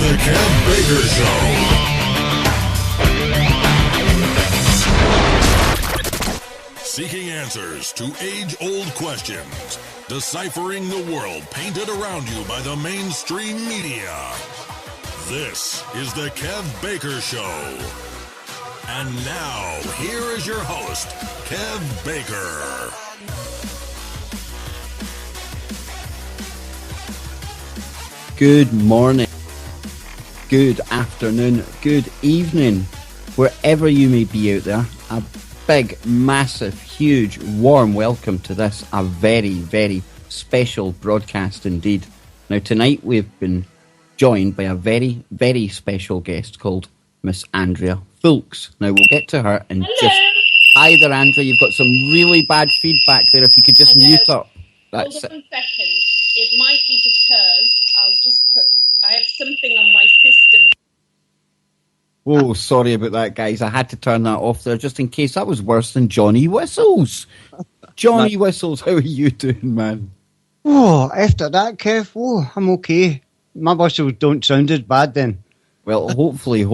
The Kev Baker Show. Seeking answers to age-old questions. Deciphering the world painted around you by the mainstream media. This is The Kev Baker Show. And now, here is your host, Kev Baker. Good morning, good afternoon, good evening, wherever you may be out there. A big, massive, huge, warm welcome to this, a very, very special broadcast indeed. Now tonight we've been joined by a very, very special guest called Miss Andrea Foulkes. Now we'll get to her in just... Hi there, Andrea, you've got some really bad feedback there. If you could just mute up. That's Hold on 1 second. It might be because I have something on my system. Oh, sorry about that, guys. I had to turn that off there just in case. That was worse than Johnny Whistles. Johnny Whistles, how are you doing, man? Oh, after that, Kev, I'm okay. My whistles don't sound as bad then. Well, hopefully,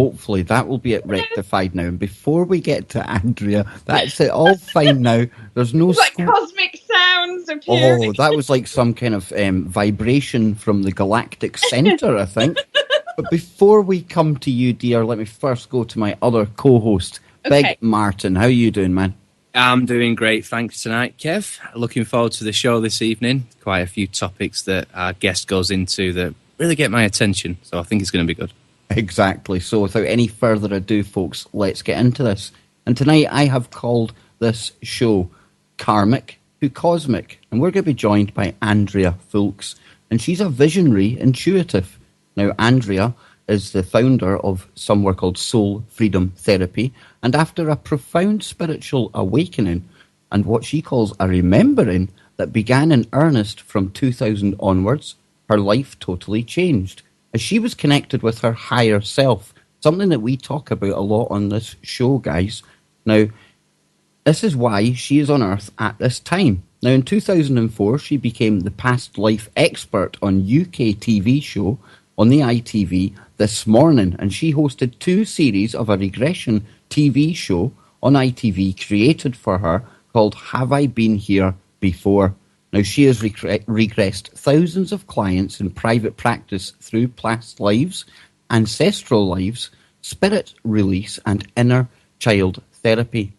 that will be rectified now. And before we get to Andrea, that's it, all fine now. There's no... Like cosmic sounds appearing. Oh, that was like some kind of vibration from the galactic centre, I think. But before we come to you, dear, let me first go to my other co-host, Big Martin. How are you doing, man? I'm doing great, thanks tonight, Kev. Looking forward to the show this evening. Quite a few topics that our guest goes into that really get my attention, so I think it's going to be good. Exactly. So without any further ado, folks, let's get into this. And tonight I have called this show Karmic to Cosmic. And we're going to be joined by Andrea Foulkes. And she's a visionary intuitive. Now, Andrea is the founder of somewhere called Soul Freedom Therapy. And after a profound spiritual awakening and what she calls a remembering that began in earnest from 2000 onwards, her life totally changed as she was connected with her higher self, something that we talk about a lot on this show, guys. Now, this is why she is on Earth at this time. Now, in 2004, she became the past life expert on UK TV show on the ITV This Morning, and she hosted 2 series of a regression TV show on ITV created for her called Have I Been Here Before? Now, she has regressed thousands of clients in private practice through past lives, ancestral lives, spirit release, and inner child therapy,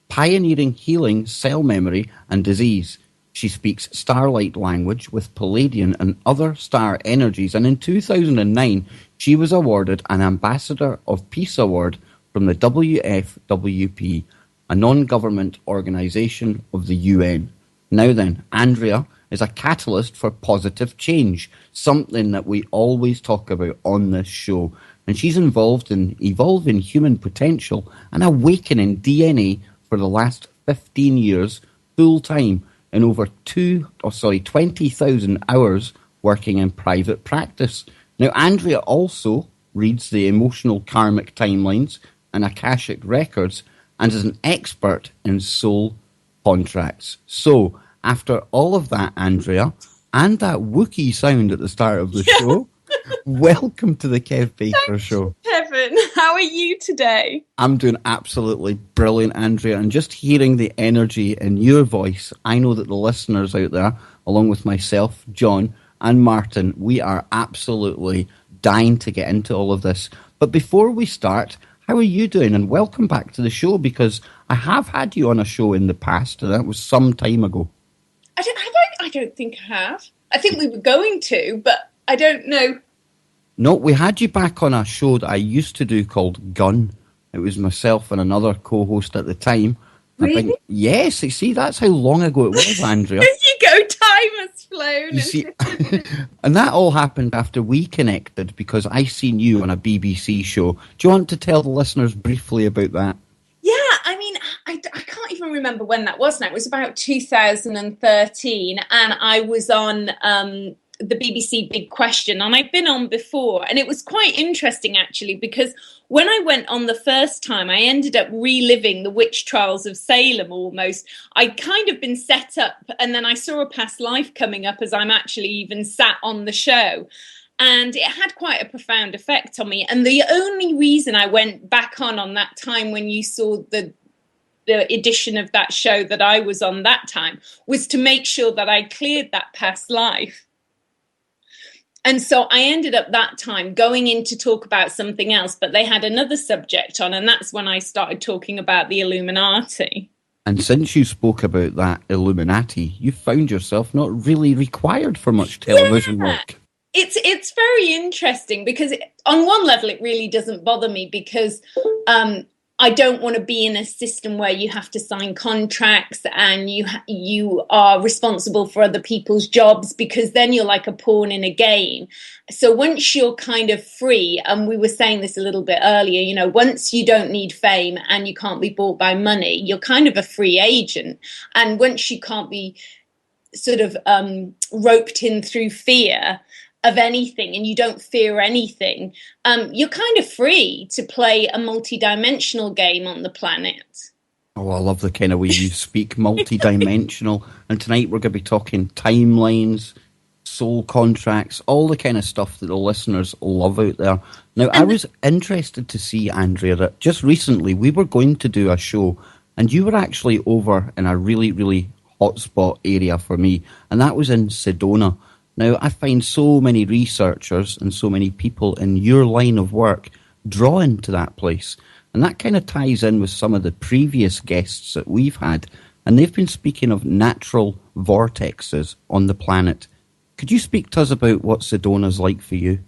pioneering healing cell memory and disease. She speaks starlight language with Palladian and other star energies, and in 2009, she was awarded an Ambassador of Peace Award from the WFWP, a non-government organisation of the UN. Now then, Andrea is a catalyst for positive change, something that we always talk about on this show. And she's involved in evolving human potential and awakening DNA for the last 15 years, full time, and over 20,000 hours working in private practice. Now, Andrea also reads the emotional karmic timelines and Akashic records and is an expert in soul contracts. So, after all of that, Andrea, and that Wookiee sound at the start of the show, welcome to the Kev Baker Show. Kevin, how are you today? I'm doing absolutely brilliant, Andrea, and just hearing the energy in your voice, I know that the listeners out there, along with myself, John, and Martin, we are absolutely dying to get into all of this. But before we start, how are you doing? And welcome back to the show, because I have had you on a show in the past, and that was some time ago. I don't think I have. I think we were going to, but I don't know. No, we had you back on a show that I used to do called Gun. It was myself and another co-host at the time. Really? I think, yes, you see, that's how long ago it was, Andrea. There you go, time has flown. You see, and that all happened after we connected because I seen you on a BBC show. Do you want to tell the listeners briefly about that? Yeah, I mean, I can't even remember when that was now. It was about 2013, and I was on the BBC Big Question, and I've been on before, and it was quite interesting actually, because when I went on the first time, I ended up reliving the witch trials of Salem almost. I'd kind of been set up, and then I saw a past life coming up as I'm actually even sat on the show. And it had quite a profound effect on me. And the only reason I went back on that time when you saw the edition of that show that I was on that time was to make sure that I cleared that past life. And so I ended up that time going in to talk about something else, but they had another subject on, and that's when I started talking about the Illuminati. And since you spoke about that Illuminati, you found yourself not really required for much television work. It's very interesting because on one level it really doesn't bother me because I don't want to be in a system where you have to sign contracts and you are responsible for other people's jobs, because then you're like a pawn in a game. So once you're kind of free, and we were saying this a little bit earlier, you know, once you don't need fame and you can't be bought by money, you're kind of a free agent. And once you can't be sort of roped in through fear of anything, and you don't fear anything, you're kind of free to play a multi-dimensional game on the planet. Oh, I love the kind of way you speak, multi-dimensional. And tonight we're going to be talking timelines, soul contracts, all the kind of stuff that the listeners love out there. Now, I was interested to see, Andrea, that just recently we were going to do a show, and you were actually over in a really, really hotspot area for me, and that was in Sedona. Now, I find so many researchers and so many people in your line of work drawn to that place. And that kind of ties in with some of the previous guests that we've had. And they've been speaking of natural vortexes on the planet. Could you speak to us about what Sedona's like for you?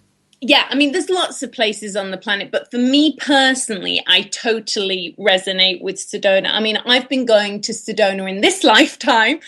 Yeah, I mean, there's lots of places on the planet, but for me personally, I totally resonate with Sedona. I mean, I've been going to Sedona in this lifetime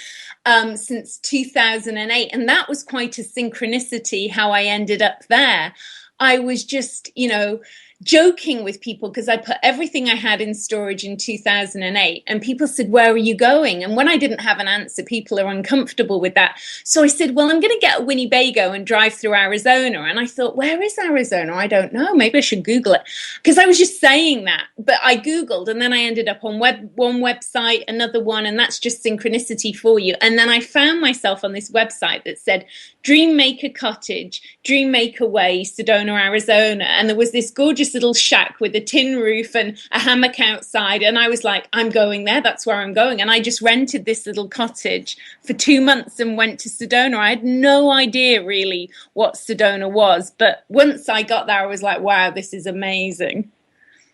since 2008, and that was quite a synchronicity how I ended up there. I was just, you know, joking with people because I put everything I had in storage in 2008, and people said, "Where are you going?" And when I didn't have an answer, people are uncomfortable with that. So I said, "Well, I'm going to get a Winnebago and drive through Arizona." And I thought, where is Arizona? I don't know. Maybe I should Google it, because I was just saying that. But I Googled, and then I ended up on one website, another one, and that's just synchronicity for you. And then I found myself on this website that said Dream Maker Cottage, Dream Maker Way, Sedona, Arizona. And there was this gorgeous little shack with a tin roof and a hammock outside. And I was like, I'm going there. That's where I'm going. And I just rented this little cottage for 2 months and went to Sedona. I had no idea really what Sedona was. But once I got there, I was like, wow, this is amazing.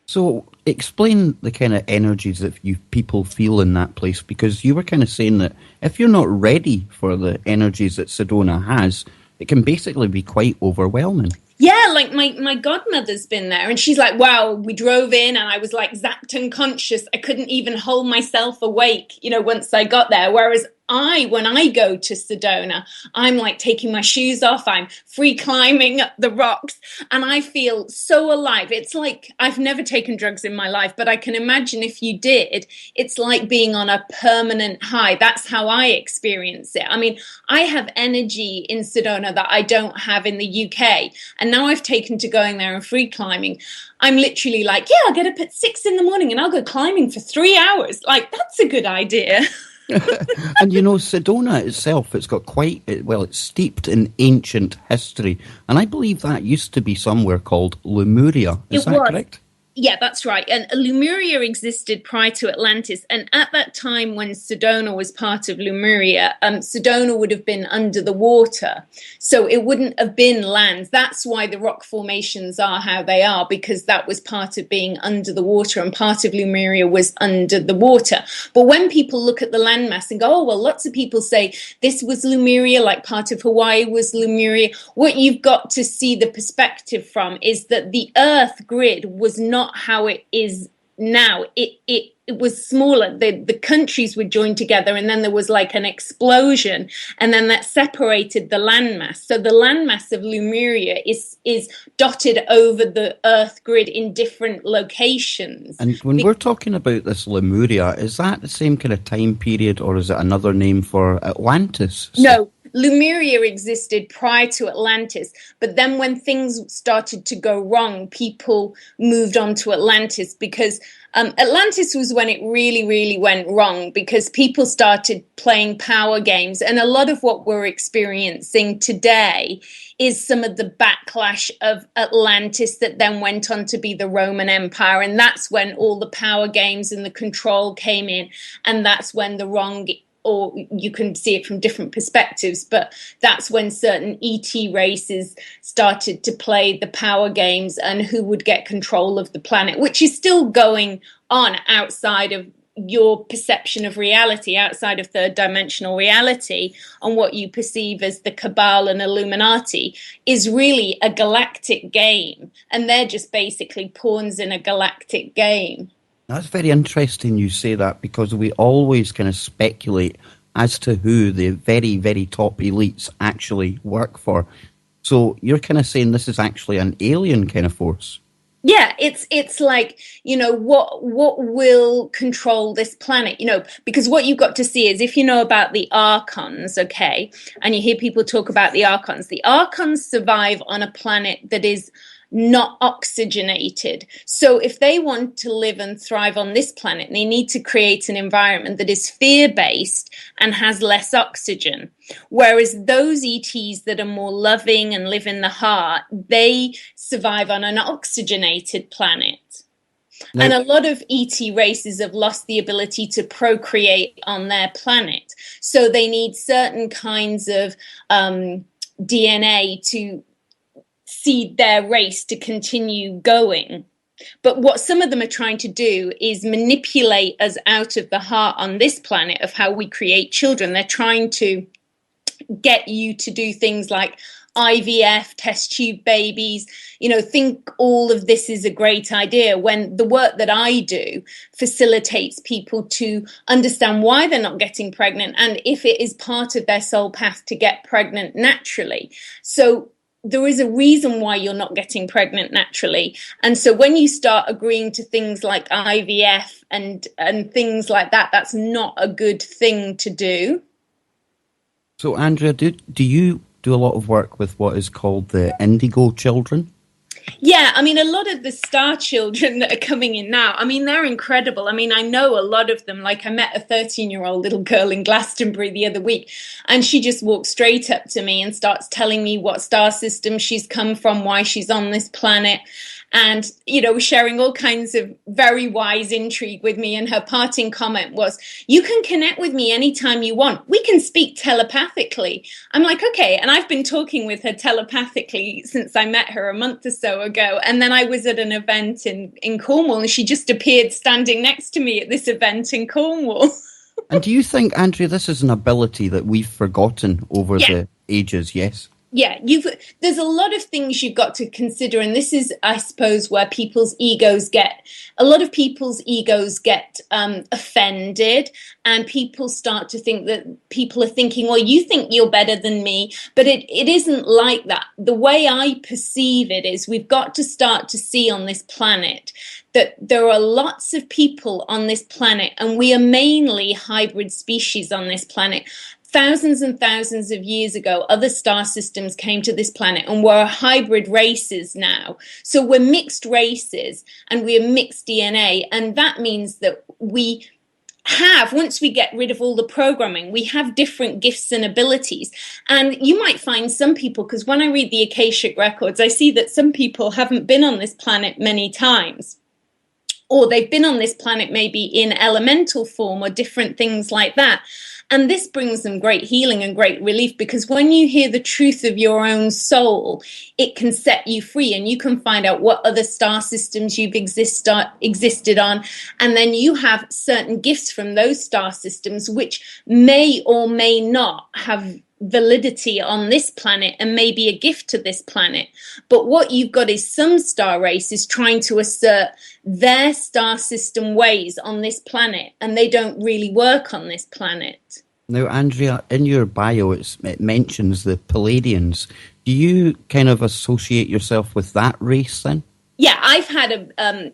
So explain the kind of energies that people feel in that place, because you were kind of saying that if you're not ready for the energies that Sedona has, it can basically be quite overwhelming. Yeah, like my godmother's been there, and she's like, wow, we drove in and I was like zapped unconscious. I couldn't even hold myself awake, you know, once I got there. Whereas when I go to Sedona, I'm like taking my shoes off, I'm free climbing up the rocks, and I feel so alive. It's like I've never taken drugs in my life, but I can imagine if you did, it's like being on a permanent high. That's how I experience it. I mean, I have energy in Sedona that I don't have in the UK, and now I've taken to going there and free climbing. I'm literally like, yeah, I'll get up at 6 a.m. and I'll go climbing for 3 hours. Like, that's a good idea. And you know, Sedona itself, it's steeped in ancient history. And I believe that used to be somewhere called Lemuria. Is that correct? Yeah, that's right. And Lemuria existed prior to Atlantis. And at that time when Sedona was part of Lemuria, Sedona would have been under the water. So it wouldn't have been land. That's why the rock formations are how they are, because that was part of being under the water, and part of Lemuria was under the water. But when people look at the landmass and go, oh, well, lots of people say this was Lemuria, like part of Hawaii was Lemuria. What you've got to see the perspective from is that the Earth grid was not how it is now. It was smaller. The countries were joined together, and then there was like an explosion, and then that separated the landmass. So the landmass of Lemuria is dotted over the Earth grid in different locations. And when we're talking about this Lemuria, is that the same kind of time period, or is it another name for Atlantis? No. Lemuria existed prior to Atlantis, but then when things started to go wrong, people moved on to Atlantis because Atlantis was when it really, really went wrong, because people started playing power games. And a lot of what we're experiencing today is some of the backlash of Atlantis that then went on to be the Roman Empire. And that's when all the power games and the control came in. And that's when the wrong, or you can see it from different perspectives, but that's when certain ET races started to play the power games and who would get control of the planet, which is still going on outside of your perception of reality, outside of third dimensional reality, and what you perceive as the Cabal and Illuminati is really a galactic game. And they're just basically pawns in a galactic game. That's very interesting you say that, because we always kind of speculate as to who the very, very top elites actually work for. So you're kind of saying this is actually an alien kind of force. Yeah, it's like, you know, what will control this planet, you know, because what you've got to see is, if you know about the Archons, okay, and you hear people talk about the Archons survive on a planet that is not oxygenated. So if they want to live and thrive on this planet, they need to create an environment that is fear-based and has less oxygen. Whereas those ETs that are more loving and live in the heart, they survive on an oxygenated planet. No. And a lot of ET races have lost the ability to procreate on their planet. So they need certain kinds of DNA to seed their race to continue going. But what some of them are trying to do is manipulate us out of the heart on this planet of how we create children. They're trying to get you to do things like IVF, test tube babies, you know, think all of this is a great idea, when the work that I do facilitates people to understand why they're not getting pregnant and if it is part of their soul path to get pregnant naturally. So there is a reason why you're not getting pregnant naturally. And so when you start agreeing to things like IVF and things like that, that's not a good thing to do. So, Andrea, do you do a lot of work with what is called the indigo children? Yeah, I mean, a lot of the star children that are coming in now, I mean, they're incredible. I mean, I know a lot of them. Like, I met a 13-year-old little girl in Glastonbury the other week, and she just walked straight up to me and starts telling me what star system she's come from, why she's on this planet. And, you know, sharing all kinds of very wise intrigue with me. And her parting comment was, you can connect with me anytime you want. We can speak telepathically. I'm like, okay. And I've been talking with her telepathically since I met her a month or so ago. And then I was at an event in Cornwall, and she just appeared standing next to me at this event in Cornwall. And do you think, Andrea, this is an ability that we've forgotten over the ages, yes? Yeah, there's a lot of things you've got to consider, and this is, I suppose, where a lot of people's egos get offended, and people start to think that people are thinking, well, you think you're better than me, but it isn't like that. The way I perceive it is, we've got to start to see on this planet that there are lots of people on this planet, and we are mainly hybrid species on this planet. Thousands and thousands of years ago, other star systems came to this planet, and we're hybrid races now. So we're mixed races and we are mixed DNA. And that means that we have, once we get rid of all the programming, we have different gifts and abilities. And you might find some people, because when I read the Akashic records, I see that some people haven't been on this planet many times. Or they've been on this planet maybe in elemental form or different things like that. And this brings them great healing and great relief, because when you hear the truth of your own soul, it can set you free, and you can find out what other star systems you've existed on. And then you have certain gifts from those star systems, which may or may not have validity on this planet and may be a gift to this planet. But what you've got is some star races trying to assert their star system ways on this planet, and they don't really work on this planet. Now, Andrea, in your bio, it mentions the Palladians. Do you kind of associate yourself with that race then? Yeah, I've had a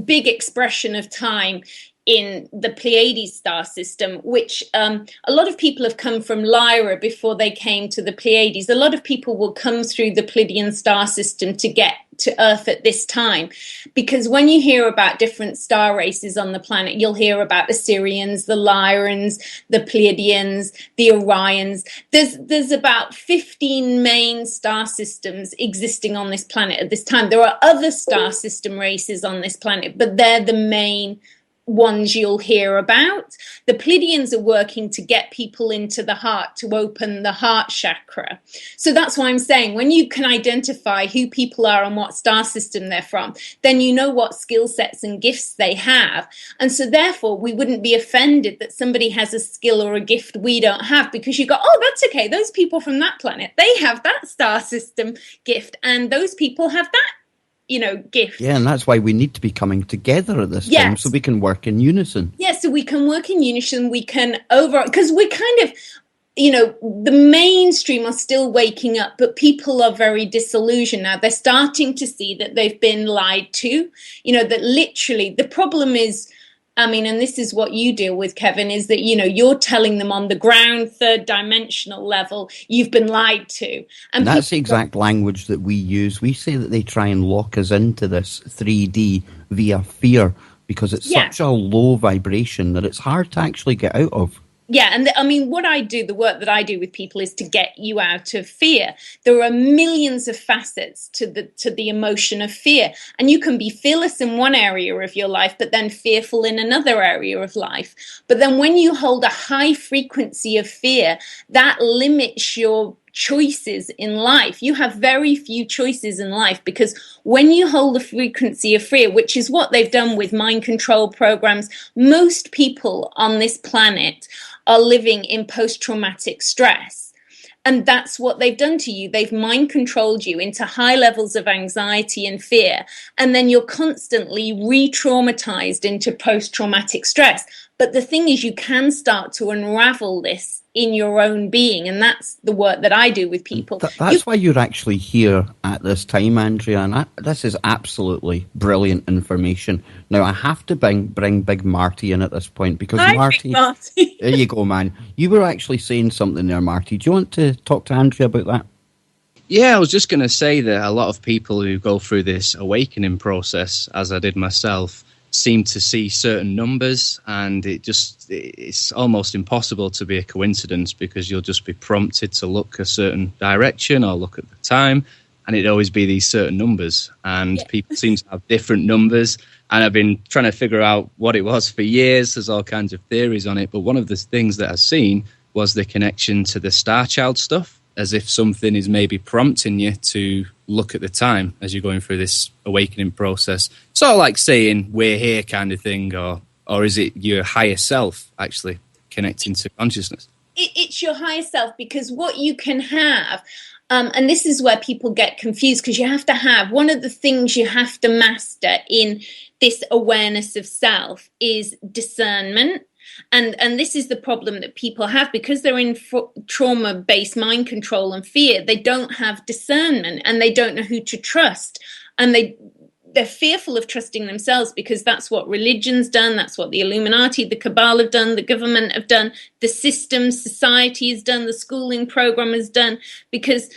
big expression of time in the Pleiades star system, which a lot of people have come from Lyra before they came to the Pleiades. A lot of people will come through the Pleiadian star system to get to Earth at this time, because when you hear about different star races on the planet, you'll hear about the Sirians, the Lyrans, the Pleiadians, the Orions. There's about 15 main star systems existing on this planet at this time. There are other star system races on this planet, but they're the main ones you'll hear about. The Pleiadians are working to get people into the heart, to open the heart chakra. So that's why I'm saying, when you can identify who people are and what star system they're from, then you know what skill sets and gifts they have. And so therefore we wouldn't be offended that somebody has a skill or a gift we don't have, because you go, oh, that's okay, those people from that planet, they have that star system gift, and those people have that gift. Yeah, and that's why we need to be coming together at this time, so we can work in unison. Yeah, so we can work in unison, we can because we're kind of, the mainstream are still waking up, but people are very disillusioned now. They're starting to see that they've been lied to, that literally the problem is, and this is what you deal with, Kevin, is that, you're telling them on the ground, third dimensional level, you've been lied to. And that's the exact language that we use. We say that they try and lock us into this 3D via fear, because it's such a low vibration that it's hard to actually get out of. Yeah, and what I do, the work that I do with people, is to get you out of fear. There are millions of facets to the emotion of fear, and you can be fearless in one area of your life, but then fearful in another area of life. But then when you hold a high frequency of fear, that limits your choices in life. You have very few choices in life, because when you hold the frequency of fear, which is what they've done with mind control programs, most people on this planet are living in post-traumatic stress. And that's what they've done to you. They've mind controlled you into high levels of anxiety and fear. And then you're constantly re-traumatized into post-traumatic stress. But the thing is, you can start to unravel this in your own being, and that's the work that I do with people. That's why you're actually here at this time, Andrea, and this is absolutely brilliant information. Now, I have to bring Big Marty in at this point, because Marty... There you go, man. You were actually saying something there, Marty. Do you want to talk to Andrea about that? Yeah, I was just going to say that a lot of people who go through this awakening process, as I did myself, seem to see certain numbers, and it's almost impossible to be a coincidence, because you'll just be prompted to look a certain direction or look at the time, and it'd always be these certain numbers, and people seem to have different numbers. And I've been trying to figure out what it was for years. There's all kinds of theories on it, but one of the things that I've seen was the connection to the star child stuff, as if something is maybe prompting you to look at the time as you're going through this awakening process. Sort of like saying, we're here kind of thing, or is it your higher self actually connecting to consciousness? It's your higher self, because what you can have, and this is where people get confused, because you have to have, one of the things you have to master in this awareness of self is discernment. And this is the problem that people have, because they're in trauma-based mind control and fear. They don't have discernment, and they don't know who to trust. And they're fearful of trusting themselves, because that's what religion's done. That's what the Illuminati, the Cabal have done, the government have done, the system, society has done, the schooling program has done, because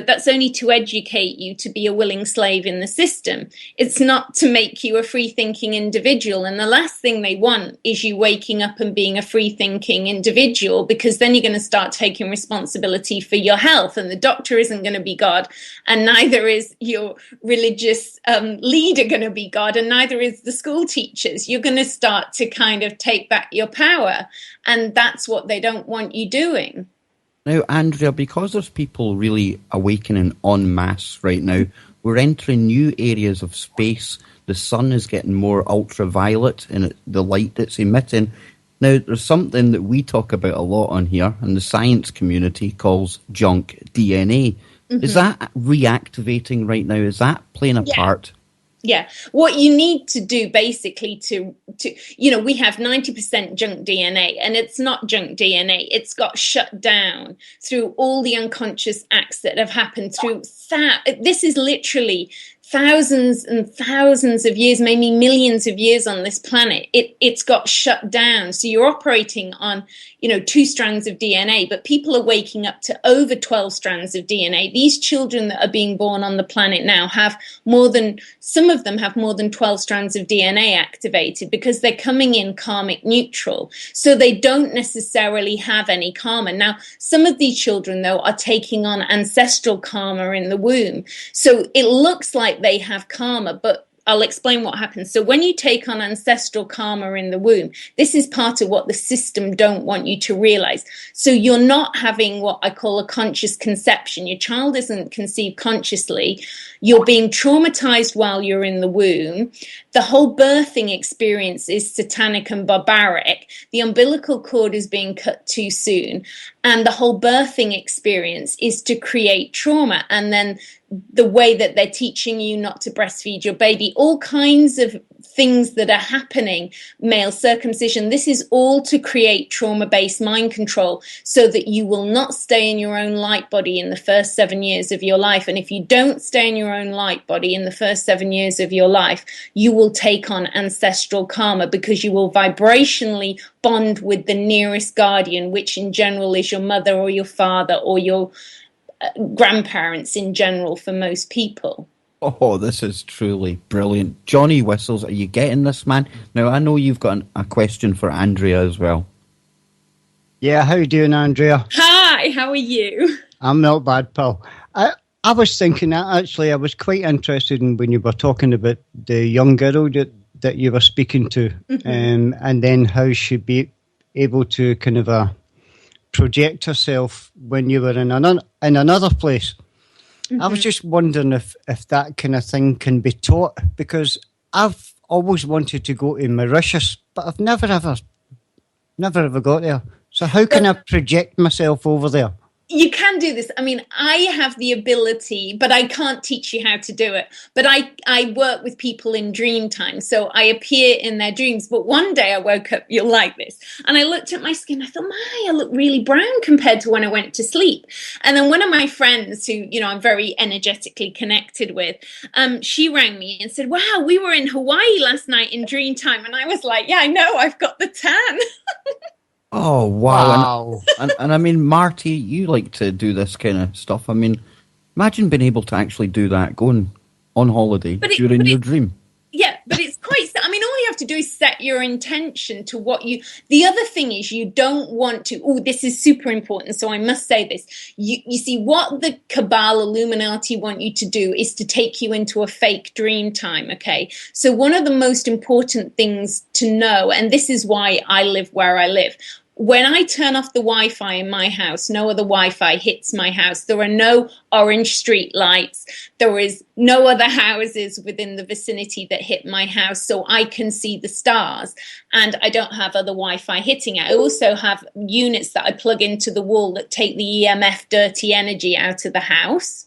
that's only to educate you to be a willing slave in the system. It's not to make you a free-thinking individual. And the last thing they want is you waking up and being a free-thinking individual, because then you're going to start taking responsibility for your health. And the doctor isn't going to be God, and neither is your religious leader going to be God, and neither is the school teachers. You're going to start to kind of take back your power. And that's what they don't want you doing. Now, Andrea, because there's people really awakening en masse right now, we're entering new areas of space. The sun is getting more ultraviolet in the light it's emitting. Now, there's something that we talk about a lot on here, and the science community calls junk DNA. Mm-hmm. Is that reactivating right now? Is that playing a part? Yeah. What you need to do basically to we have 90% junk DNA, and it's not junk DNA. It's got shut down through all the unconscious acts that have happened through that. This is literally thousands and thousands of years, maybe millions of years on this planet, it's got shut down. So you're operating on, 2 strands of DNA, but people are waking up to over 12 strands of DNA. These children that are being born on the planet now some of them have more than 12 strands of DNA activated because they're coming in karmic neutral. So they don't necessarily have any karma. Now, some of these children, though, are taking on ancestral karma in the womb. So it looks like they have karma, but I'll explain what happens. So when you take on ancestral karma in the womb, this is part of what the system don't want you to realize. So you're not having what I call a conscious conception. Your child isn't conceived consciously. You're being traumatized while you're in the womb. The whole birthing experience is satanic and barbaric. The umbilical cord is being cut too soon. And the whole birthing experience is to create trauma. And then the way that they're teaching you not to breastfeed your baby, all kinds of things that are happening, male circumcision, this is all to create trauma-based mind control so that you will not stay in your own light body in the first 7 years of your life. And if you don't stay in your own light body in the first 7 years of your life, you will take on ancestral karma because you will vibrationally bond with the nearest guardian, which in general is your mother or your father or your grandparents in general for most people. Oh, this is truly brilliant. Johnny Whistles, are you getting this, man? Now, I know you've got a question for Andrea as well. Yeah, how you doing, Andrea? Hi, how are you? I'm not bad, pal. I was thinking that, actually, I was quite interested in when you were talking about the young girl that you were speaking to, and then how she'd be able to kind of project herself when you were in another place. I was just wondering if that kind of thing can be taught, because I've always wanted to go to Mauritius, but I've never ever got there. So how can I project myself over there? You can do this. I mean, I have the ability, but I can't teach you how to do it. But I work with people in dream time. So I appear in their dreams. But one day I woke up, you'll like this. And I looked at my skin. I thought, I look really brown compared to when I went to sleep. And then one of my friends who, I'm very energetically connected with, she rang me and said, wow, we were in Hawaii last night in dream time. And I was like, yeah, I know, I've got the tan. Oh, wow. And I mean, Marty, you like to do this kind of stuff. I mean, imagine being able to actually do that, going on holiday during your dream. Yeah, but it's quite, I mean, all you have to do is set your intention to what the other thing is you don't want to, this is super important, so I must say this. You see, what the Cabal Illuminati want you to do is to take you into a fake dream time, okay? So one of the most important things to know, and this is why I live where I live, when I turn off the Wi-Fi in my house, no other Wi-Fi hits my house. There are no orange street lights. There is no other houses within the vicinity that hit my house, so I can see the stars. And I don't have other Wi-Fi hitting it. I also have units that I plug into the wall that take the EMF dirty energy out of the house.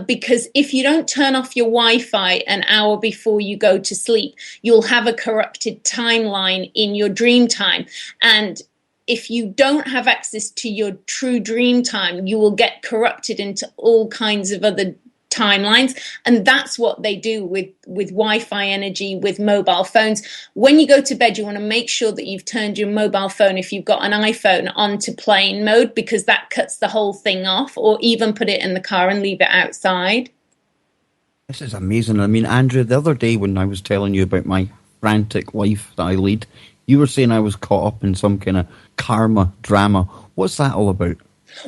Because if you don't turn off your Wi-Fi an hour before you go to sleep, you'll have a corrupted timeline in your dream time. And if you don't have access to your true dream time, you will get corrupted into all kinds of other timelines. And that's what they do with Wi-Fi energy, with mobile phones. When you go to bed, you want to make sure that you've turned your mobile phone, if you've got an iPhone, onto plane mode, because that cuts the whole thing off, or even put it in the car and leave it outside. This is amazing. I mean, Andrea, the other day when I was telling you about my frantic life that I lead, you were saying I was caught up in some kind of karma drama. What's that all about?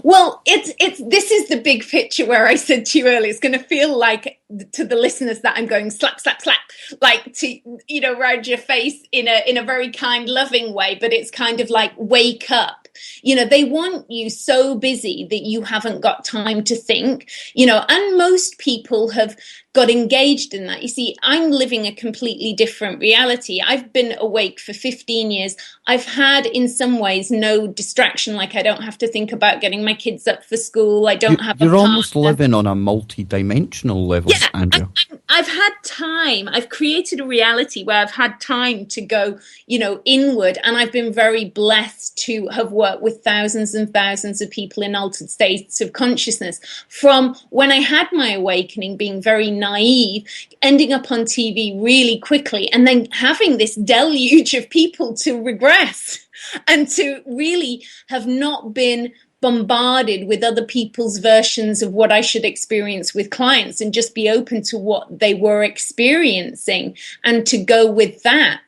Well, this is the big picture where I said to you earlier, it's going to feel like to the listeners that I'm going slap, slap, slap, like to, around your face in a very kind, loving way. But it's kind of like, wake up. They want you so busy that you haven't got time to think, and most people have got engaged in that. You see, I'm living a completely different reality. I've been awake for 15 years. I've had, in some ways, no distraction. Like, I don't have to think about getting my kids up for school. I don't have. You're almost living on a multi-dimensional level, yeah, Andrea. I've had time. I've created a reality where I've had time to go, inward. And I've been very blessed to have worked with thousands and thousands of people in altered states of consciousness. From when I had my awakening, being very naive, ending up on TV really quickly, and then having this deluge of people to regress and to really have not been bombarded with other people's versions of what I should experience with clients, and just be open to what they were experiencing and to go with that.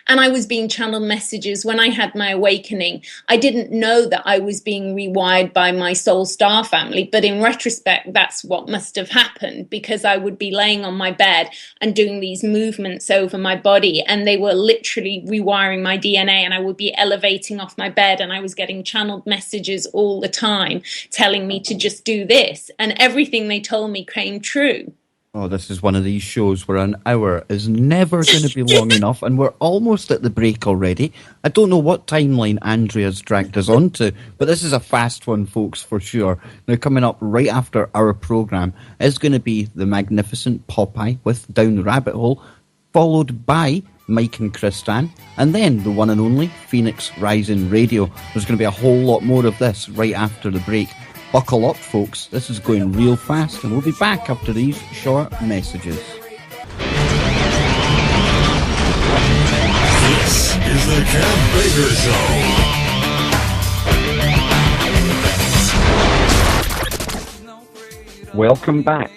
And I was being channeled messages when I had my awakening. I didn't know that I was being rewired by my soul star family, but in retrospect, that's what must have happened, because I would be laying on my bed and doing these movements over my body, and they were literally rewiring my DNA, and I would be elevating off my bed, and I was getting channeled messages all the time telling me to just do this, and everything they told me came true. Oh, this is one of these shows where an hour is never going to be long enough, and we're almost at the break already. I don't know what timeline Andrea's dragged us onto, but this is a fast one, folks, for sure. Now, coming up right after our programme is going to be the magnificent Popeye with Down the Rabbit Hole, followed by Mike and Kristan, and then the one and only Phoenix Rising Radio. There's going to be a whole lot more of this right after the break. Buckle up, folks. This is going real fast, and we'll be back after these short messages. This is the Kev Baker Show. Welcome back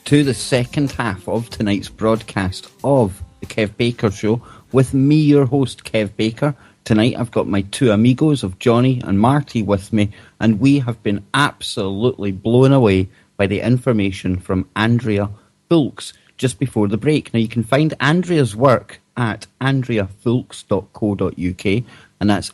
to the second half of tonight's broadcast of the Kev Baker Show with me, your host, Kev Baker. Tonight I've got my two amigos of Johnny and Marty with me, and we have been absolutely blown away by the information from Andrea Foulkes just before the break. Now, you can find Andrea's work at andreafoulkes.co.uk, and that's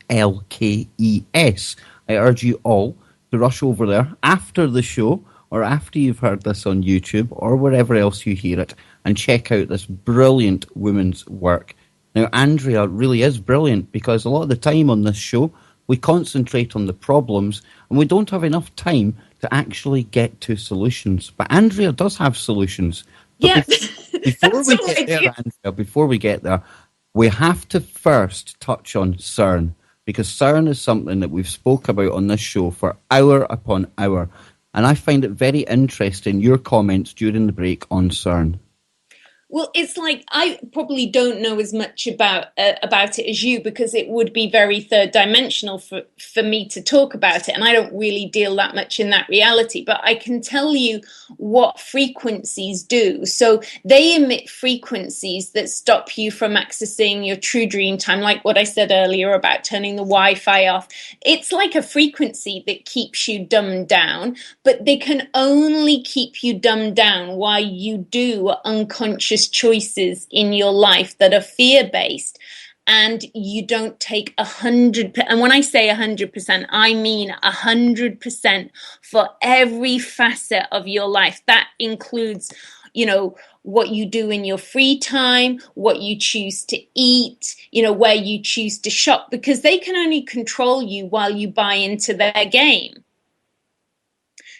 Foulkes. I urge you all to rush over there after the show, or after you've heard this on YouTube, or wherever else you hear it, and check out this brilliant woman's work. Now, Andrea really is brilliant, because a lot of the time on this show, we concentrate on the problems and we don't have enough time to actually get to solutions. But Andrea does have solutions. But before we get there, we have to first touch on CERN, because CERN is something that we've spoke about on this show for hour upon hour. And I find it very interesting, your comments during the break on CERN. Well, it's like I probably don't know as much about it as you, because it would be very third dimensional for me to talk about it. And I don't really deal that much in that reality. But I can tell you what frequencies do. So they emit frequencies that stop you from accessing your true dream time, like what I said earlier about turning the Wi-Fi off. It's like a frequency that keeps you dumbed down, but they can only keep you dumbed down while you do unconscious choices in your life that are fear-based, and you don't take 100%. And when I say 100%, I mean 100% for every facet of your life. That includes, what you do in your free time, what you choose to eat, where you choose to shop, because they can only control you while you buy into their game.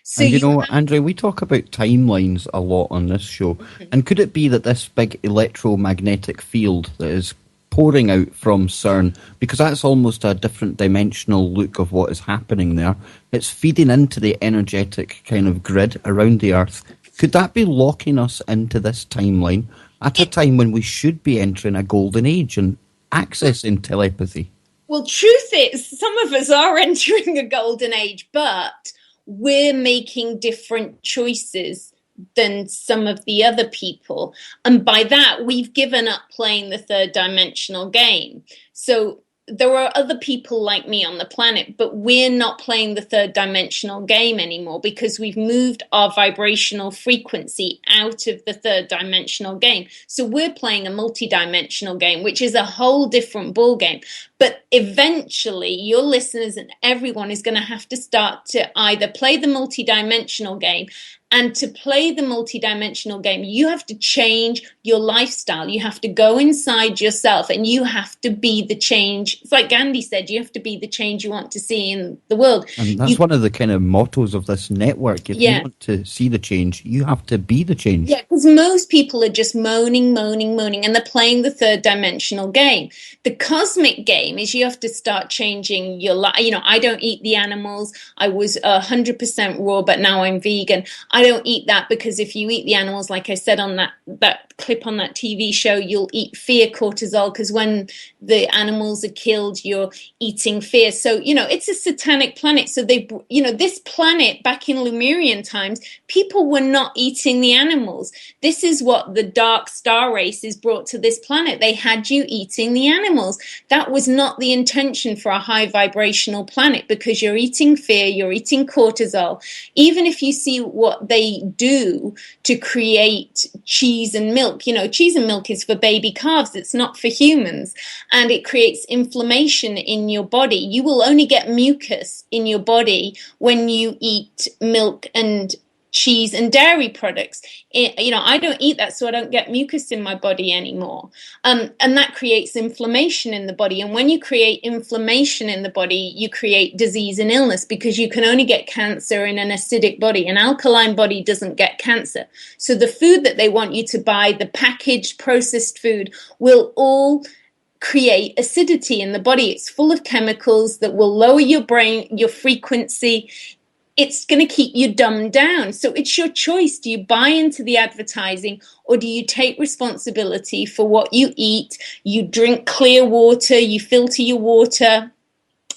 So and Andrea, we talk about timelines a lot on this show. Mm-hmm. And could it be that this big electromagnetic field that is pouring out from CERN, because that's almost a different dimensional look of what is happening there, it's feeding into the energetic kind of grid around the Earth. Could that be locking us into this timeline at a time when we should be entering a golden age and accessing telepathy? Well, truth is, some of us are entering a golden age, but we're making different choices than some of the other people. And by that, we've given up playing the third dimensional game. So there are other people like me on the planet, but we're not playing the third dimensional game anymore, because we've moved our vibrational frequency out of the third dimensional game. So we're playing a multi-dimensional game, which is a whole different ball game. But eventually your listeners and everyone is going to have to start to either play the multi-dimensional game And to play the multidimensional game, you have to change your lifestyle. You have to go inside yourself and you have to be the change. It's like Gandhi said, you have to be the change you want to see in the world. And that's one of the kind of mottos of this network. If you want to see the change, you have to be the change. Yeah, because most people are just moaning, and they're playing the third dimensional game. The cosmic game is you have to start changing your life. You know, I don't eat the animals. I was 100% raw, but now I'm vegan. I don't eat that because if you eat the animals, like I said on that clip on that TV show, you'll eat fear cortisol, because when the animals are killed, you're eating fear. So, you know, it's a satanic planet. So they, you know, this planet back in Lemurian times, people were not eating the animals. This is what the dark star races brought to this planet. They had you eating the animals. That was not the intention for a high vibrational planet, because you're eating fear, you're eating cortisol. Even if you see what they do to create cheese and milk, you know, cheese and milk is for baby calves, it's not for humans, and it creates inflammation in your body. You will only get mucus in your body when you eat milk and cheese and dairy products. You know, I don't eat that, so I don't get mucus in my body anymore. And that creates inflammation in the body. And when you create inflammation in the body, you create disease and illness, because you can only get cancer in an acidic body. An alkaline body doesn't get cancer. So the food that they want you to buy, the packaged processed food, will all create acidity in the body. It's full of chemicals that will lower your brain, your frequency. It's going to keep you dumbed down. So it's your choice. Do you buy into the advertising, or do you take responsibility for what you eat? You drink clear water, you filter your water.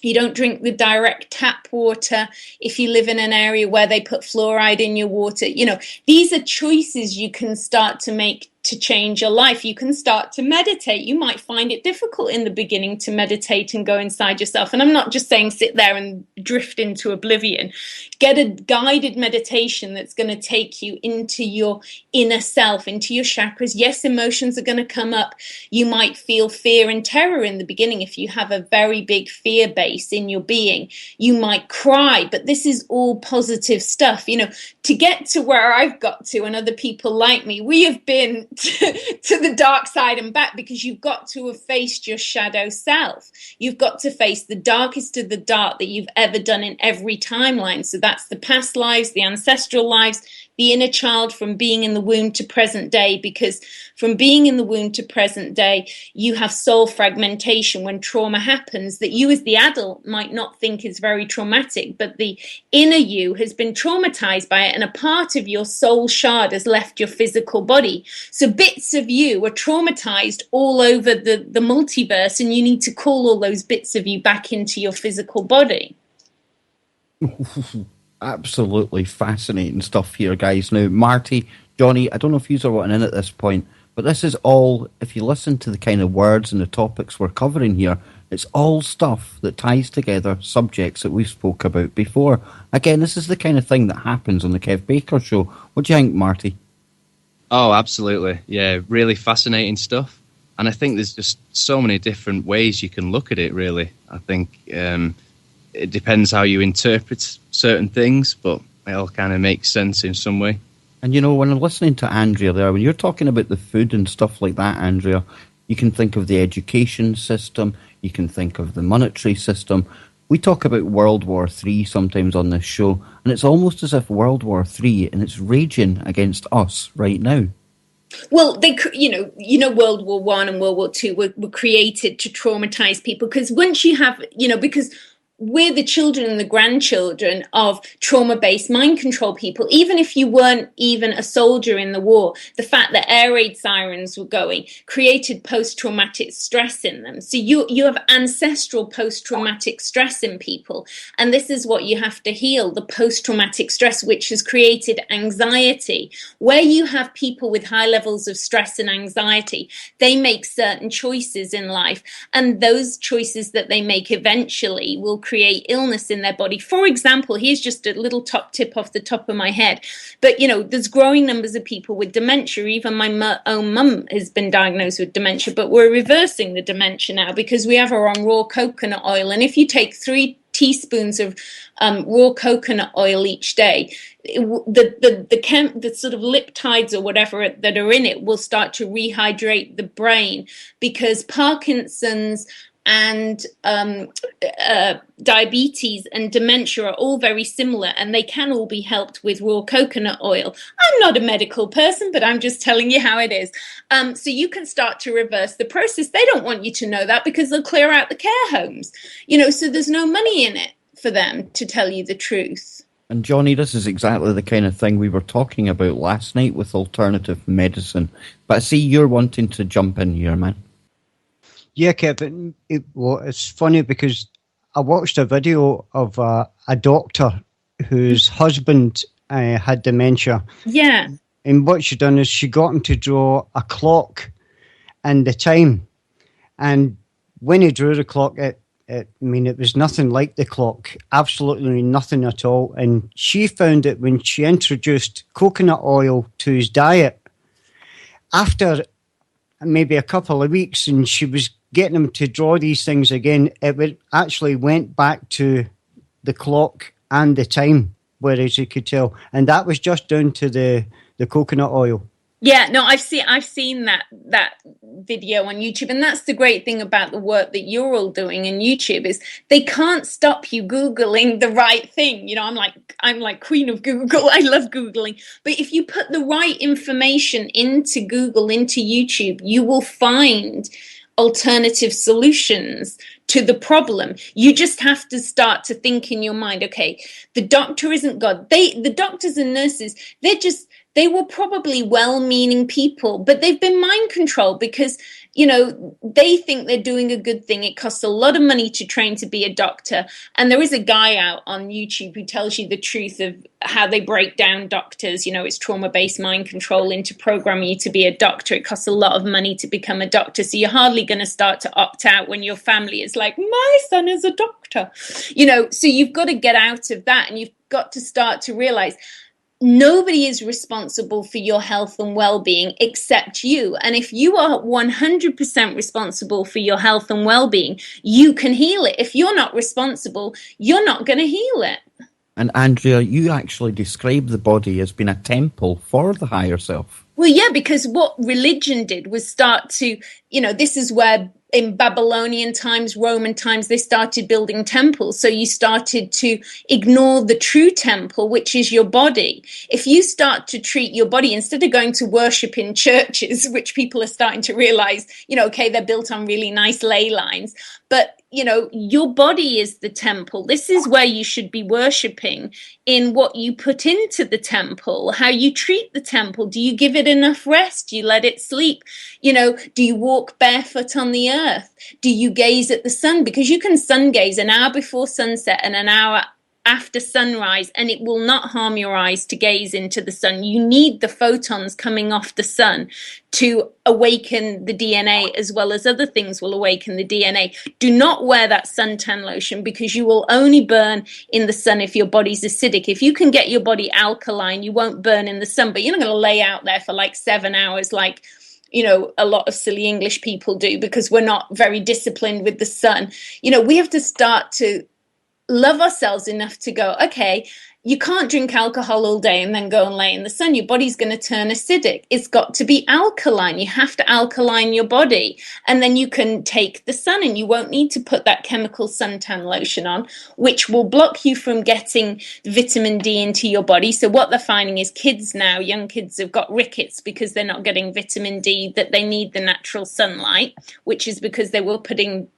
You don't drink the direct tap water if you live in an area where they put fluoride in your water. You know, these are choices you can start to make to change your life. You can start to meditate. You might find it difficult in the beginning to meditate and go inside yourself. And I'm not just saying sit there and drift into oblivion. Get a guided meditation that's going to take you into your inner self, into your chakras. Yes, emotions are going to come up. You might feel fear and terror in the beginning if you have a very big fear base in your being. You might cry, but this is all positive stuff. You know, to get to where I've got to, and other people like me, we have been to the dark side and back, because you've got to have faced your shadow self. You've got to face the darkest of the dark that you've ever done in every timeline. So that's the past lives, the ancestral lives, the inner child from being in the womb to present day, because from being in the womb to present day, you have soul fragmentation when trauma happens that you as the adult might not think is very traumatic, but the inner you has been traumatized by it, and a part of your soul shard has left your physical body. So bits of you are traumatized all over the multiverse, and you need to call all those bits of you back into your physical body. Absolutely fascinating stuff here, guys. Now, Marty, Johnny, I don't know if you are wanting in at this point, but this is all, if you listen to the kind of words and the topics we're covering here, it's all stuff that ties together subjects that we've spoke about before. Again, this is the kind of thing that happens on the Kev Baker Show. What do you think, Marty? Oh, absolutely. Yeah, really fascinating stuff. And I think there's just so many different ways you can look at it, really. I think it depends how you interpret certain things, but it all kind of makes sense in some way. And, you know, when I'm listening to Andrea there, when you're talking about the food and stuff like that, Andrea, you can think of the education system, you can think of the monetary system. We talk about World War III sometimes on this show, and it's almost as if World War III, and it's raging against us right now. Well, they, you know, World War One and World War Two were created to traumatize people, because once you have, you know, because we're the children and the grandchildren of trauma-based mind control people. Even if you weren't even a soldier in the war, the fact that air raid sirens were going created post-traumatic stress in them. So you have ancestral post-traumatic stress in people. And this is what you have to heal, the post-traumatic stress, which has created anxiety. Where you have people with high levels of stress and anxiety, they make certain choices in life. And those choices that they make eventually will create illness in their body. For example, here's just a little top tip off the top of my head. But, you know, there's growing numbers of people with dementia. Even my own mum has been diagnosed with dementia, but we're reversing the dementia now because we have her on raw coconut oil. And if you take 3 teaspoons of raw coconut oil each day, the sort of liptides or whatever that are in it will start to rehydrate the brain, because Parkinson's and diabetes and dementia are all very similar, and they can all be helped with raw coconut oil. I'm not a medical person, but I'm just telling you how it is. So you can start to reverse the process. They don't want you to know that because they'll clear out the care homes, so there's no money in it for them to tell you the truth. And Johnny, this is exactly the kind of thing we were talking about last night with alternative medicine. But I see you're wanting to jump in here, man. Yeah, Kevin, it's funny because I watched a video of a doctor whose husband had dementia. Yeah. And what she done is she got him to draw a clock and the time. And when he drew the clock, it was nothing like the clock, absolutely nothing at all. And she found that when she introduced coconut oil to his diet, after maybe a couple of weeks, and she was getting him to draw these things again, actually went back to the clock and the time, whereas you could tell. And that was just down to the coconut oil. Yeah, no, I've seen that video on YouTube, and that's the great thing about the work that you're all doing in YouTube is they can't stop you Googling the right thing. I'm like queen of Google. I love Googling. But if you put the right information into Google, into YouTube, you will find alternative solutions to the problem. You just have to start to think in your mind, okay, the doctor isn't God. The doctors and nurses, they were probably well-meaning people, but they've been mind controlled because, they think they're doing a good thing. It costs a lot of money to train to be a doctor. And there is a guy out on YouTube who tells you the truth of how they break down doctors. It's trauma-based mind control into programming you to be a doctor. It costs a lot of money to become a doctor. So you're hardly going to start to opt out when your family is like, my son is a doctor. So you've got to get out of that, and you've got to start to realize nobody is responsible for your health and well-being except you. And if you are 100% responsible for your health and well-being, you can heal it. If you're not responsible, you're not going to heal it. And Andrea, you actually describe the body as being a temple for the higher self. Well, yeah, because what religion did was start to, this is where in Babylonian times, Roman times, they started building temples. So you started to ignore the true temple, which is your body. If you start to treat your body, instead of going to worship in churches, which people are starting to realize, okay, they're built on really nice ley lines, but your body is the temple. This is where you should be worshipping, in what you put into the temple, how you treat the temple. Do you give it enough rest? Do you let it sleep? Do you walk barefoot on the earth? Do you gaze at the sun? Because you can sun gaze an hour before sunset and an hour after sunrise, and it will not harm your eyes to gaze into the sun. You need the photons coming off the sun to awaken the DNA, as well as other things will awaken the DNA. Do not wear that suntan lotion, because you will only burn in the sun if your body's acidic. If you can get your body alkaline, you won't burn in the sun, but you're not going to lay out there for like 7 hours like a lot of silly English people do, because we're not very disciplined with the sun. We have to start to love ourselves enough to go, okay, you can't drink alcohol all day and then go and lay in the sun. Your body's going to turn acidic. It's got to be alkaline. You have to alkaline your body. And then you can take the sun, and you won't need to put that chemical suntan lotion on, which will block you from getting vitamin D into your body. So what they're finding is kids now, young kids, have got rickets because they're not getting vitamin D, that they need the natural sunlight, which is because they were putting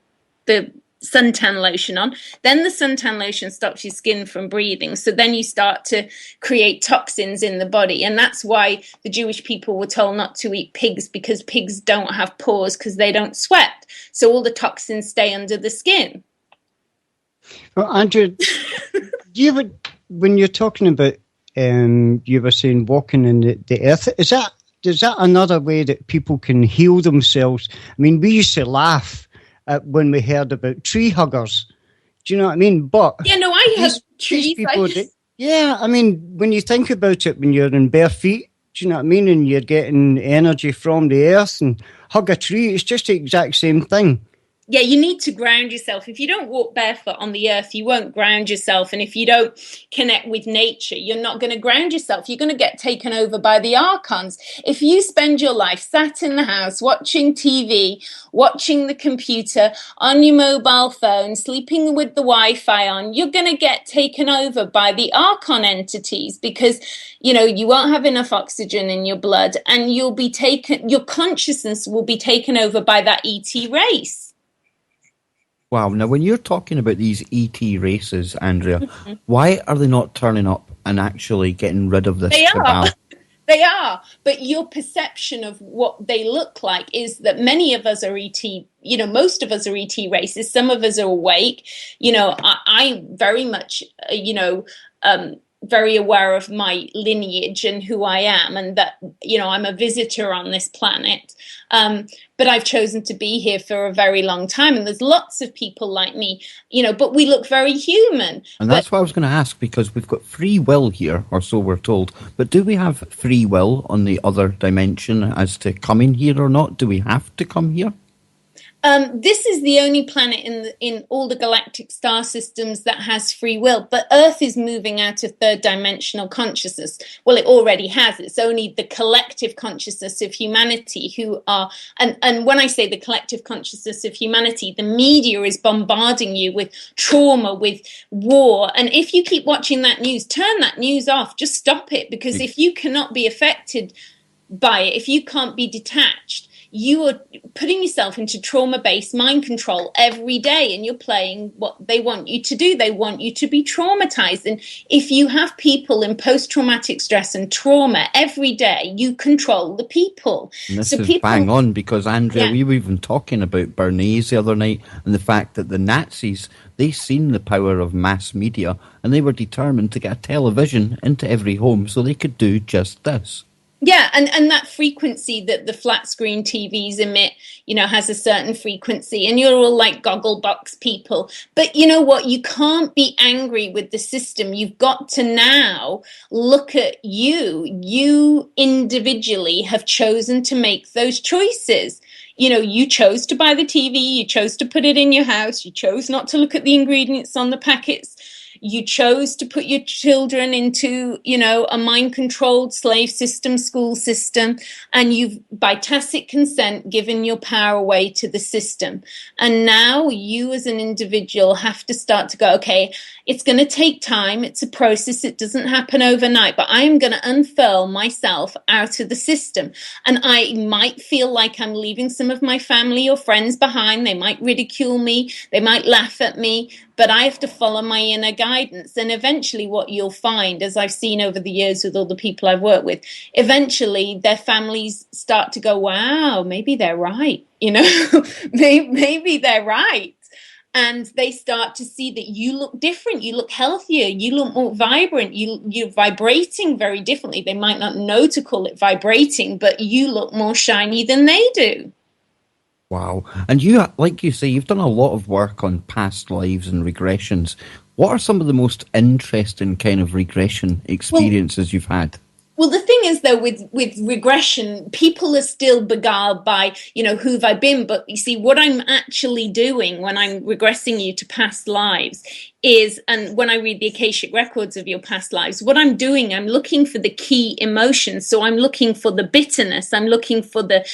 the suntan lotion on. Then the suntan lotion stops your skin from breathing. So then you start to create toxins in the body. And that's why the Jewish people were told not to eat pigs, because pigs don't have pores because they don't sweat. So all the toxins stay under the skin. Well, Andrew, when you're talking about, you were saying walking in the earth, is that another way that people can heal themselves? I mean, we used to laugh when we heard about tree huggers. Do you know what I mean? But yeah, no, I have trees. I mean, when you think about it, when you're in bare feet, do you know what I mean? And you're getting energy from the earth, and hug a tree, it's just the exact same thing. Yeah, you need to ground yourself. If you don't walk barefoot on the earth, you won't ground yourself. And if you don't connect with nature, you're not going to ground yourself. You're going to get taken over by the archons. If you spend your life sat in the house watching TV, watching the computer, on your mobile phone, sleeping with the Wi-Fi on, you're going to get taken over by the archon entities, because, you know, you won't have enough oxygen in your blood, and your consciousness will be taken over by that ET race. Wow. Now, when you're talking about these ET races, Andrea, why are they not turning up and actually getting rid of this cabal? They are. But your perception of what they look like is that many of us are ET, you know, most of us are ET races. Some of us are awake. You know, I very much, you know, very aware of my lineage and who I am, and that, you know, I'm a visitor on this planet. But I've chosen to be here for a very long time, and there's lots of people like me, you know, but we look very human. And that's what I was going to ask, because we've got free will here, or so we're told. But do we have free will on the other dimension as to coming here or not? Do we have to come here? This is the only planet in all the galactic star systems that has free will, but Earth is moving out of third dimensional consciousness. Well, it already has. It's only the collective consciousness of humanity who are, and when I say the collective consciousness of humanity, the media is bombarding you with trauma, with war. And if you keep watching that news, turn that news off. Just stop it, because if you cannot be affected by it, if you can't be detached, you are putting yourself into trauma-based mind control every day, and you're playing what they want you to do. They want you to be traumatized. And if you have people in post-traumatic stress and trauma every day, you control the people. And this is bang on, because, Andrea, we were even talking about Bernays the other night, and the fact that the Nazis, they seen the power of mass media, and they were determined to get a television into every home so they could do just this. Yeah, and that frequency that the flat screen TVs emit, you know, has a certain frequency, and you're all like gogglebox people. But you know what? You can't be angry with the system. You've got to now look at you. You individually have chosen to make those choices. You know, you chose to buy the TV, you chose to put it in your house, you chose not to look at the ingredients on the packets. You chose to put your children into, you know, a mind-controlled slave system, school system, and you've, by tacit consent, given your power away to the system. And now you as an individual have to start to go, okay, it's going to take time. It's a process. It doesn't happen overnight, but I am going to unfurl myself out of the system. And I might feel like I'm leaving some of my family or friends behind. They might ridicule me. They might laugh at me. But I have to follow my inner guidance. And eventually what you'll find, as I've seen over the years with all the people I've worked with, eventually their families start to go, wow, maybe they're right. You know, maybe they're right. And they start to see that you look different, you look healthier, you look more vibrant, you're vibrating very differently. They might not know to call it vibrating, but you look more shiny than they do. Wow. And you, like you say, you've done a lot of work on past lives and regressions. What are some of the most interesting kind of regression experiences you've had? Well, the thing is, though, with regression, people are still beguiled by, you know, who've I been? But you see, what I'm actually doing when I'm regressing you to past lives is, and when I read the Akashic records of your past lives, what I'm doing, I'm looking for the key emotions. So I'm looking for the bitterness. I'm looking for the,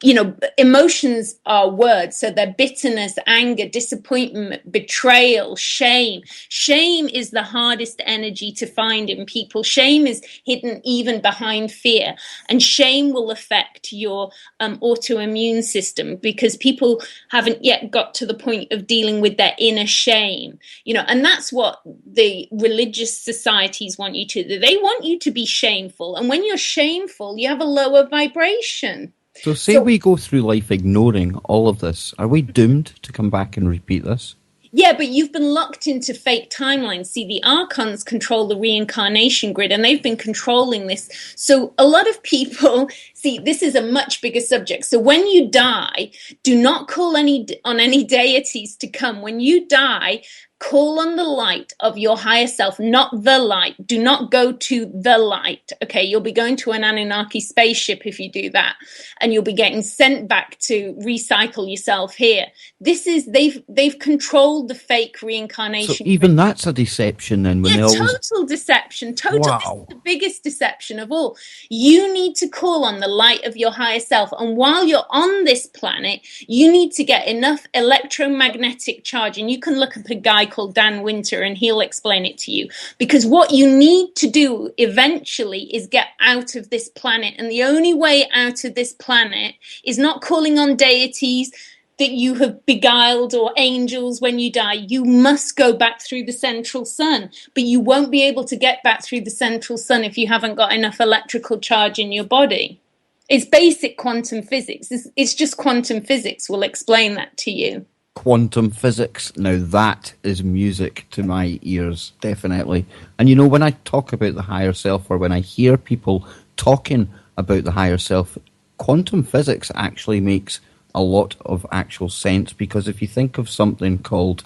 you know, emotions are words. So they're bitterness, anger, disappointment, betrayal, shame. Shame is the hardest energy to find in people. Shame is hidden even behind fear. And shame will affect your autoimmune system, because people haven't yet got to the point of dealing with their inner shame. You know, and that's what the religious societies want you to do. They want you to be shameful. And when you're shameful, you have a lower vibration. So say we go through life ignoring all of this. Are we doomed to come back and repeat this? Yeah, but you've been locked into fake timelines. See, the archons control the reincarnation grid, and they've been controlling this. So a lot of people, see, this is a much bigger subject. So when you die, do not call on any deities to come. When you die, call on the light of your higher self, not the light. Do not go to the light. Okay, you'll be going to an Anunnaki spaceship if you do that, and you'll be getting sent back to recycle yourself here. This is they've controlled the fake reincarnation. So even that's a deception then. When total deception. Total. Wow. This is the biggest deception of all. You need to call on the light of your higher self, and while you're on this planet, you need to get enough electromagnetic charge. And you can look up a guy called Dan Winter, and he'll explain it to you. Because what you need to do eventually is get out of this planet, and the only way out of this planet is not calling on deities that you have beguiled or angels when you die. You must go back through the central sun, but you won't be able to get back through the central sun if you haven't got enough electrical charge in your body. It's basic quantum physics. It's just quantum physics will explain that to you. Quantum physics, now that is music to my ears, definitely. And you know, when I talk about the higher self, or when I hear people talking about the higher self, quantum physics actually makes a lot of actual sense, because if you think of something called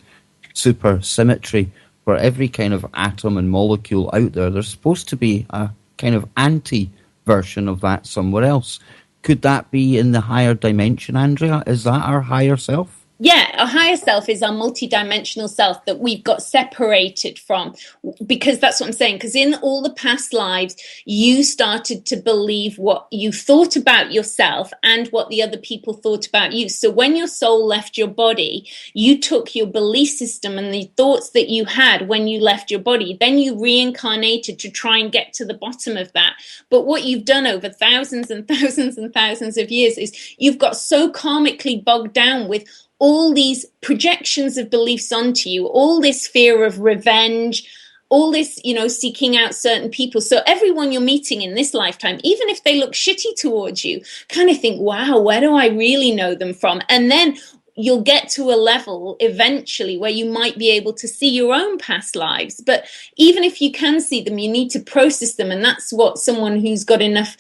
supersymmetry, for every kind of atom and molecule out there, there's supposed to be a kind of anti-version of that somewhere else. Could that be in the higher dimension, Andrea? Is that our higher self? Yeah, our higher self is our multidimensional self that we've got separated from, because that's what I'm saying. Because in all the past lives, you started to believe what you thought about yourself and what the other people thought about you. So when your soul left your body, you took your belief system and the thoughts that you had when you left your body, then you reincarnated to try and get to the bottom of that. But what you've done over thousands and thousands and thousands of years is you've got so karmically bogged down with all these projections of beliefs onto you, all this fear of revenge, all this, seeking out certain people. So everyone you're meeting in this lifetime, even if they look shitty towards you, kind of think, wow, where do I really know them from? And then you'll get to a level eventually where you might be able to see your own past lives. But even if you can see them, you need to process them. And that's what someone who's got enough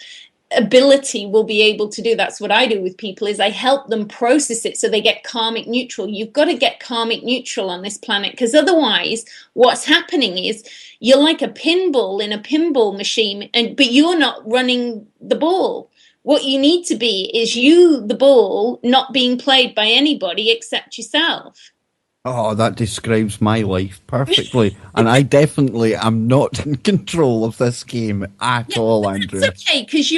ability will be able to do. That's what I do with people, is I help them process it so they get karmic neutral. You've got to get karmic neutral on this planet, because otherwise what's happening is you're like a pinball in a pinball machine, but you're not running the ball. What you need to be is you, the ball, not being played by anybody except yourself. Oh, that describes my life perfectly. And I definitely am not in control of this game at all, Andrea. That's okay, because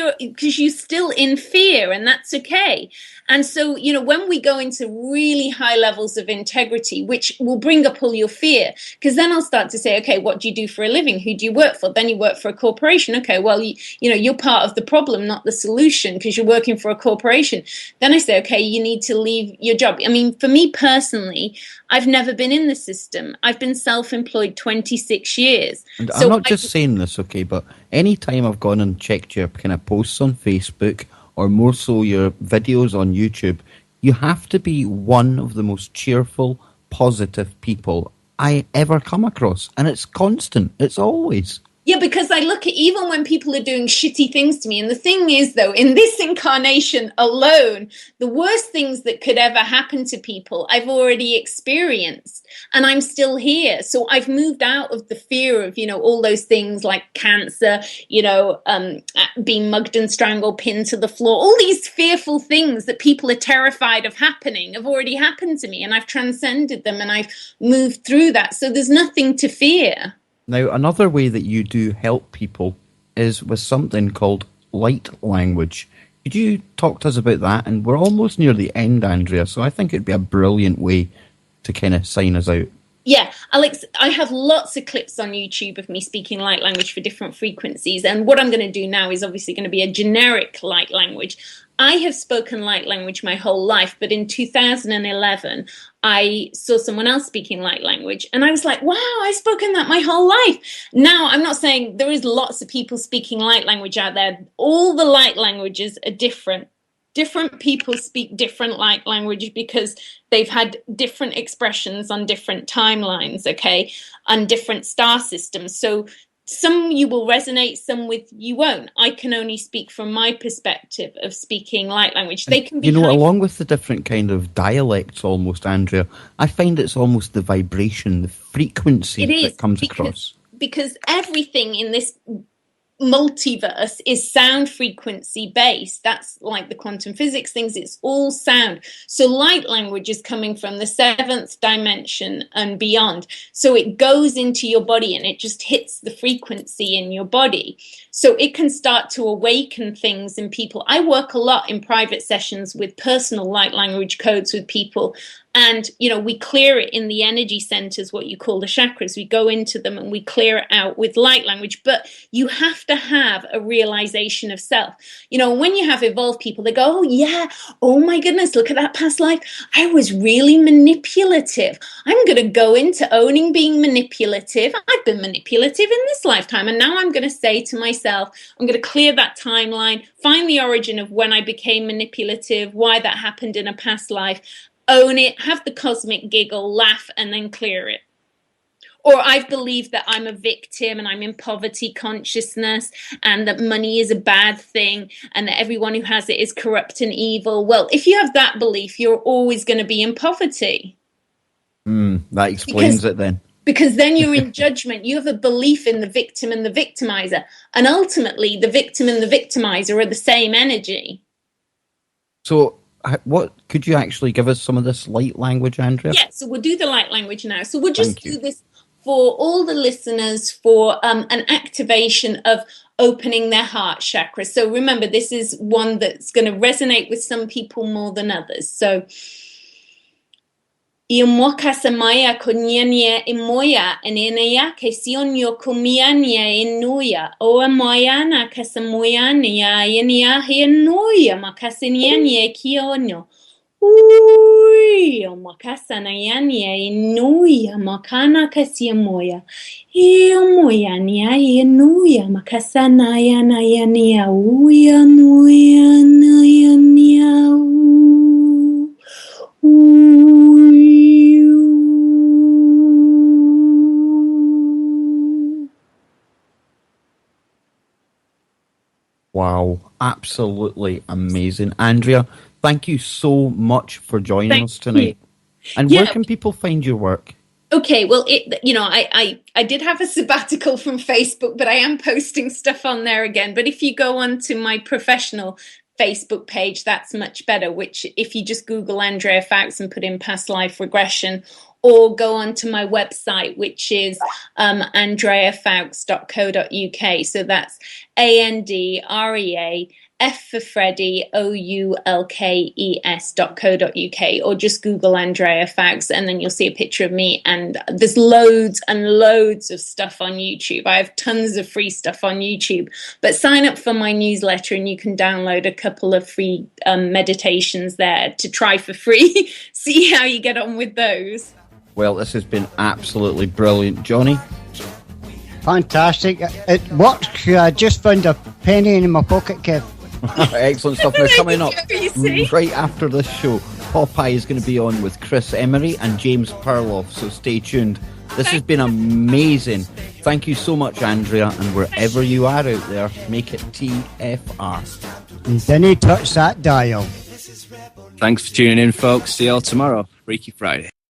you're still in fear, and that's okay. And so, when we go into really high levels of integrity, which will bring up all your fear, because then I'll start to say, okay, what do you do for a living? Who do you work for? Then you work for a corporation. Okay, well, you're part of the problem, not the solution, because you're working for a corporation. Then I say, okay, you need to leave your job. I mean, for me personally, I've never been in the system. I've been self-employed 26 years. And so I'm not just saying this, okay, but any time I've gone and checked your kind of posts on Facebook, or more so your videos on YouTube, you have to be one of the most cheerful, positive people I ever come across. And it's constant. It's always. Yeah, because I look at even when people are doing shitty things to me. And the thing is, though, in this incarnation alone, the worst things that could ever happen to people, I've already experienced. And I'm still here. So I've moved out of the fear of, all those things like cancer, being mugged and strangled, pinned to the floor. All these fearful things that people are terrified of happening have already happened to me. And I've transcended them, and I've moved through that. So there's nothing to fear. Now, another way that you do help people is with something called light language. Could you talk to us about that? And we're almost near the end, Andrea, so I think it'd be a brilliant way to kind of sign us out. Yeah, Alex, I have lots of clips on YouTube of me speaking light language for different frequencies. And what I'm going to do now is obviously going to be a generic light language. I have spoken light language my whole life, but in 2011, I saw someone else speaking light language, and I was like, wow, I've spoken that my whole life. Now, I'm not saying there is lots of people speaking light language out there. All the light languages are different. Different people speak different light language because they've had different expressions on different timelines, okay, on different star systems. So some you will resonate, some with you won't. I can only speak from my perspective of speaking light language. They can be, along with the different kind of dialects almost, Andrea, I find it's almost the vibration, the frequency that comes across. Because everything in this multiverse is sound frequency based. That's like the quantum physics things. It's all sound. So light language is coming from the 7th dimension and beyond. So it goes into your body and it just hits the frequency in your body. So it can start to awaken things in people. I work a lot in private sessions with personal light language codes with people. And, we clear it in the energy centers, what you call the chakras. We go into them and we clear it out with light language. But you have to have a realization of self. When you have evolved people, they go, oh, yeah, oh, my goodness, look at that past life. I was really manipulative. I'm going to go into owning being manipulative. I've been manipulative in this lifetime. And now I'm going to say to myself, I'm going to clear that timeline, find the origin of when I became manipulative, why that happened in a past life. Own it, have the cosmic giggle, laugh, and then clear it. Or I've believed that I'm a victim and I'm in poverty consciousness and that money is a bad thing and that everyone who has it is corrupt and evil. Well, if you have that belief, you're always going to be in poverty. That explains it then. Because then you're in judgment. You have a belief in the victim and the victimizer. And ultimately, the victim and the victimizer are the same energy. So what could you actually give us some of this light language, Andrea? Yeah, so we'll do the light language now. So we'll just do this for all the listeners for an activation of opening their heart chakra. So remember, this is one that's going to resonate with some people more than others. So Imoka samaya konyanya imoya enenaya kesionyo kumianya inuya o amoyana kasamoyania yenia hinuya makasinyanya kionyo uy makasana yania inuya makana kasimoya imoyania inuya makasana yana yania uya moyana yania Wow, absolutely amazing. Andrea, thank you so much for joining us tonight. And where can people find your work? Okay, well, I did have a sabbatical from Facebook, but I am posting stuff on there again. But if you go on to my professional Facebook page, that's much better, which if you just Google Andrea Foulkes and put in past life regression, or go on to my website, which is andreafoulkes.co.uk. So that's ANDREA F for Freddy OULKES.co.uk, or just Google Andrea Foulkes and then you'll see a picture of me. And there's loads and loads of stuff on YouTube. I have tons of free stuff on YouTube, but sign up for my newsletter and you can download a couple of free meditations there to try for free. See how you get on with those. Well, this has been absolutely brilliant, Johnny. Fantastic. It worked. I just found a penny in my pocket, Kev. Excellent stuff. Now, coming up right after this show, Popeye is going to be on with Chris Emery and James Perloff, so stay tuned. This has been amazing. Thank you so much, Andrea, and wherever you are out there, make it TFR. And then he touch that dial. Thanks for tuning in, folks. See you all tomorrow. Freaky Friday.